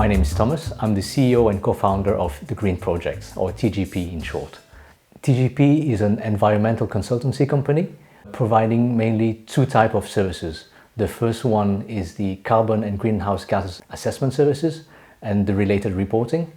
My name is Thomas. I'm the CEO and co-founder of the Green Projects, or TGP in short. TGP is an environmental consultancy company providing mainly two types of services. The first one is the carbon and greenhouse gas assessment services and the related reporting.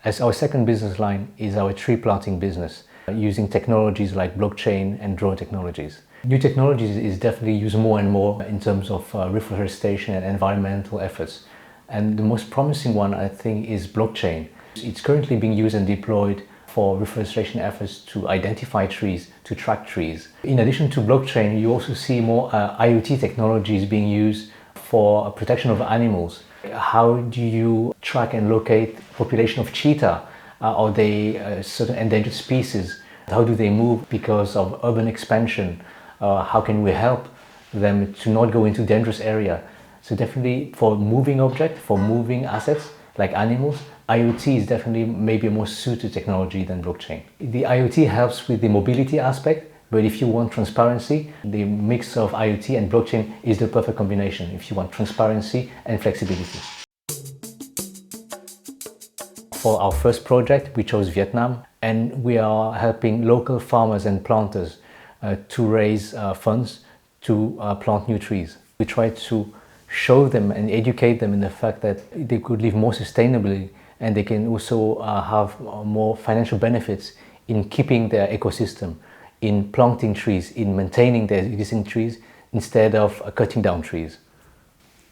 As our second business line is our tree planting business, using technologies like blockchain and drone technologies. New technologies is definitely used more and more in terms of reforestation and environmental efforts. And the most promising one, I think, is blockchain. It's currently being used and deployed for reforestation efforts to identify trees, to track trees. In addition to blockchain, you also see more IoT technologies being used for protection of animals. How do you track and locate population of cheetah? Are they certain endangered species? How do they move because of urban expansion? How can we help them to not go into dangerous area? So definitely for moving objects, for moving assets like animals, IoT is definitely maybe a more suited technology than blockchain. The IoT helps with the mobility aspect, but if you want transparency, the mix of IoT and blockchain is the perfect combination if you want transparency and flexibility. For our first project, we chose Vietnam, and we are helping local farmers and planters to raise funds to plant new trees. We try to show them and educate them in the fact that they could live more sustainably, and they can also have more financial benefits in keeping their ecosystem, in planting trees, in maintaining their existing trees instead of cutting down trees.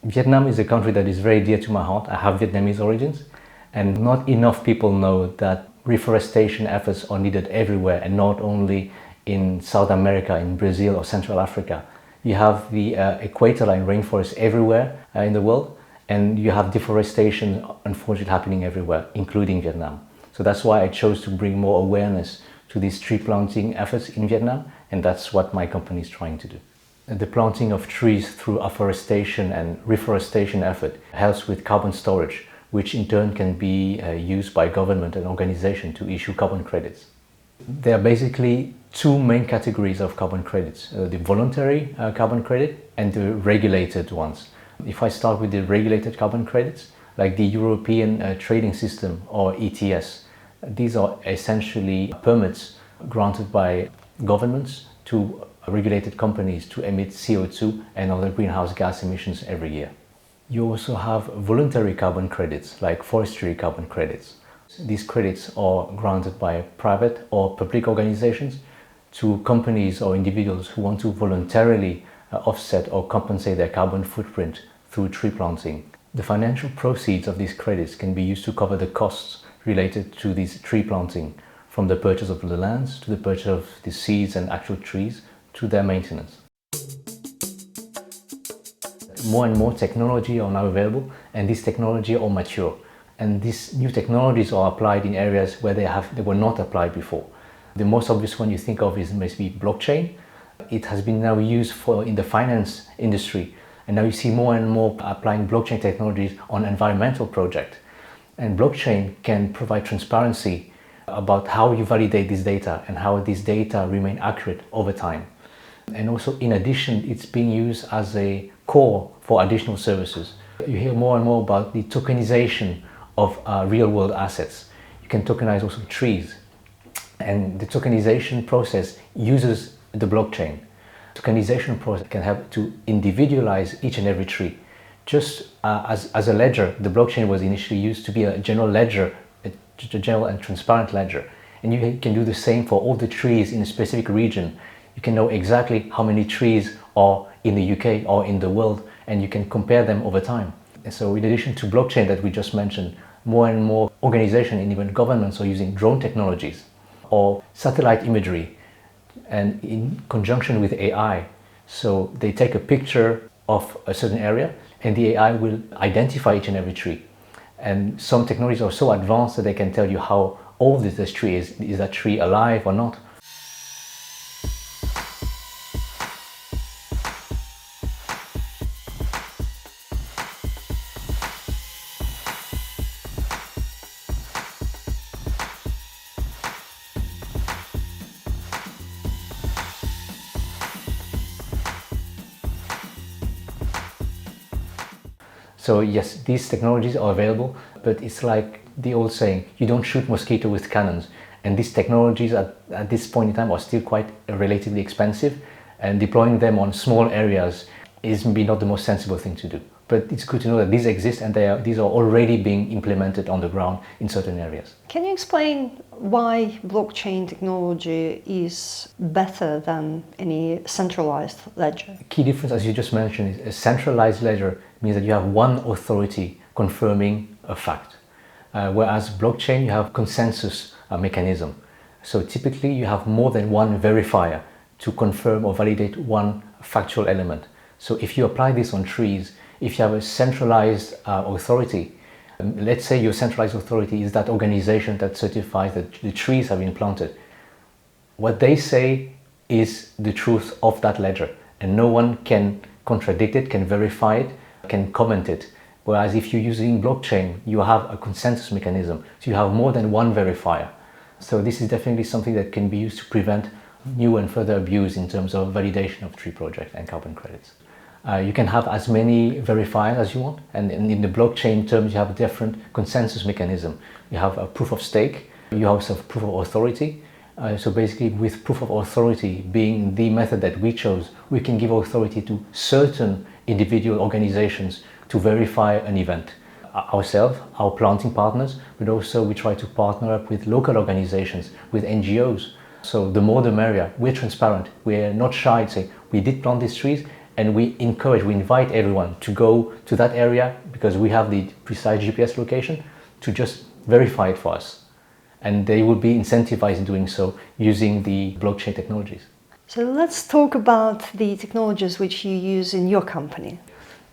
Vietnam is a country that is very dear to my heart. I have Vietnamese origins, and not enough people know that reforestation efforts are needed everywhere and not only in South America, in Brazil or Central Africa. You have the equator line rainforests everywhere in the world, and you have deforestation unfortunately happening everywhere, including Vietnam. So that's why I chose to bring more awareness to these tree planting efforts in Vietnam, and that's what my company is trying to do. The planting of trees through afforestation and reforestation effort helps with carbon storage, which in turn can be used by government and organizations to issue carbon credits. There are basically two main categories of carbon credits, the voluntary carbon credit and the regulated ones. If I start with the regulated carbon credits, like the European Trading System or ETS, these are essentially permits granted by governments to regulated companies to emit CO2 and other greenhouse gas emissions every year. You also have voluntary carbon credits, like forestry carbon credits. These credits are granted by private or public organizations to companies or individuals who want to voluntarily offset or compensate their carbon footprint through tree planting. The financial proceeds of these credits can be used to cover the costs related to these tree planting, from the purchase of the lands to the purchase of the seeds and actual trees to their maintenance. More and more technology are now available, and these technology are mature. And these new technologies are applied in areas where they were not applied before. The most obvious one you think of is maybe blockchain. It has been now used in the finance industry, and now you see more and more applying blockchain technologies on environmental projects. And blockchain can provide transparency about how you validate this data and how these data remain accurate over time. And also, in addition, it's being used as a core for additional services. You hear more and more about the tokenization of real-world assets. You can tokenize also trees, and the tokenization process uses the blockchain. Tokenization process can help to individualize each and every tree. Just as a ledger, the blockchain was initially used to be a general ledger, a general and transparent ledger. And you can do the same for all the trees in a specific region. You can know exactly how many trees are in the UK or in the world, and you can compare them over time. And so in addition to blockchain that we just mentioned, more and more organizations and even governments are using drone technologies or satellite imagery, and in conjunction with AI. So they take a picture of a certain area, and the AI will identify each and every tree. And some technologies are so advanced that they can tell you how old this tree is. Is that tree alive or not? So yes, these technologies are available. But it's like the old saying, you don't shoot mosquito with cannons. And these technologies at this point in time are still quite relatively expensive, and deploying them on small areas is maybe not the most sensible thing to do. But it's good to know that these exist, and these are already being implemented on the ground in certain areas. Can you explain why blockchain technology is better than any centralized ledger? The key difference, as you just mentioned, is a centralized ledger means that you have one authority confirming a fact, whereas blockchain, you have consensus mechanism. So typically you have more than one verifier to confirm or validate one factual element. So if you apply this on trees, if you have a centralized authority, let's say your centralized authority is that organization that certifies that the trees have been planted, what they say is the truth of that ledger, and no one can contradict it, can verify it, can comment it. Whereas if you're using blockchain, you have a consensus mechanism, so you have more than one verifier. So this is definitely something that can be used to prevent new and further abuse in terms of validation of tree projects and carbon credits. You can have as many verifiers as you want, and in the blockchain terms you have a different consensus mechanism. You have a proof of stake, you also have proof of authority. So basically, with proof of authority being the method that we chose, we can give authority to certain individual organizations to verify an event. Ourselves, our planting partners, but also we try to partner up with local organizations, with NGOs. So the more the merrier. We're transparent, we're not shy to say we did plant these trees, and we invite everyone to go to that area because we have the precise GPS location to just verify it for us. And they will be incentivized in doing so using the blockchain technologies. So let's talk about the technologies which you use in your company.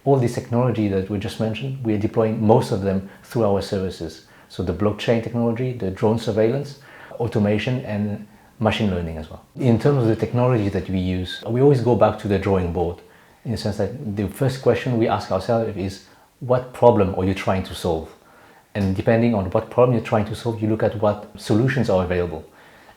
All this technology that we just mentioned, we are deploying most of them through our services. So the blockchain technology, the drone surveillance, automation, and machine learning as well. In terms of the technology that we use, we always go back to the drawing board, in the sense that the first question we ask ourselves is, what problem are you trying to solve? And depending on what problem you're trying to solve, you look at what solutions are available.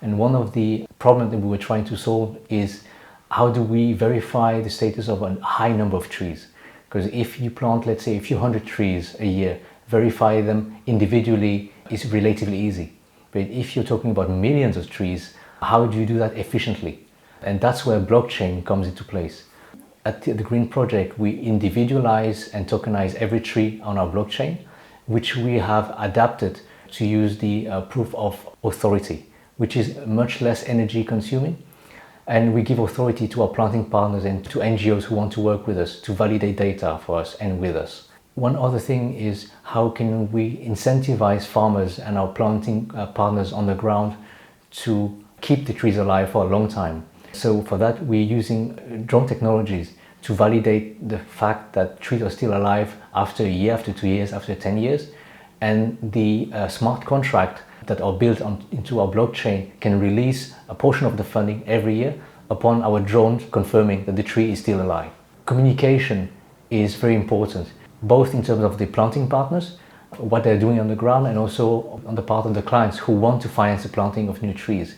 And one of the problems that we were trying to solve is, how do we verify the status of a high number of trees? Because if you plant, let's say, a few hundred trees a year, verify them individually is relatively easy. But if you're talking about millions of trees, how do you do that efficiently? And that's where blockchain comes into place. At the Green Project, we individualize and tokenize every tree on our blockchain, which we have adapted to use the proof of authority, which is much less energy consuming. And we give authority to our planting partners and to NGOs who want to work with us to validate data for us and with us. One other thing is, how can we incentivize farmers and our planting partners on the ground to keep the trees alive for a long time? So for that, we're using drone technologies to validate the fact that trees are still alive after a year, after 2 years, after 10 years. And the smart contract that are built into our blockchain can release a portion of the funding every year upon our drones confirming that the tree is still alive. Communication is very important, both in terms of the planting partners, what they're doing on the ground, and also on the part of the clients who want to finance the planting of new trees.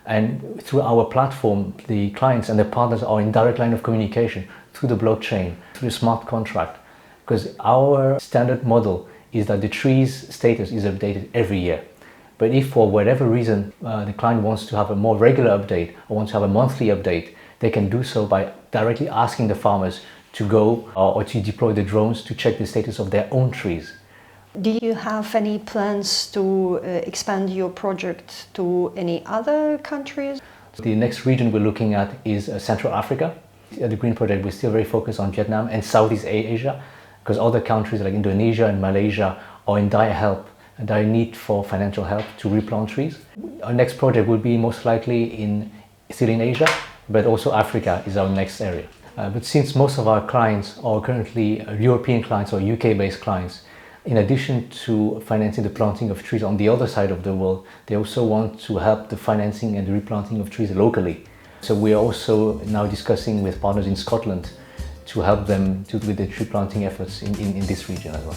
And through our platform, the clients and the partners are in direct line of communication through the blockchain, through the smart contract. Because our standard model is that the tree's status is updated every year. But if for whatever reason the client wants to have a more regular update or wants to have a monthly update, they can do so by directly asking the farmers to go or to deploy the drones to check the status of their own trees. Do you have any plans to expand your project to any other countries? The next region we're looking at is Central Africa. At the Green Project, we're still very focused on Vietnam and Southeast Asia, because other countries like Indonesia and Malaysia are in dire need for financial help to replant trees. Our next project will be most likely still in Asia, but also Africa is our next area. But since most of our clients are currently European clients or UK-based clients, in addition to financing the planting of trees on the other side of the world, they also want to help the financing and the replanting of trees locally. So we are also now discussing with partners in Scotland to help them with the tree planting efforts in this region as well.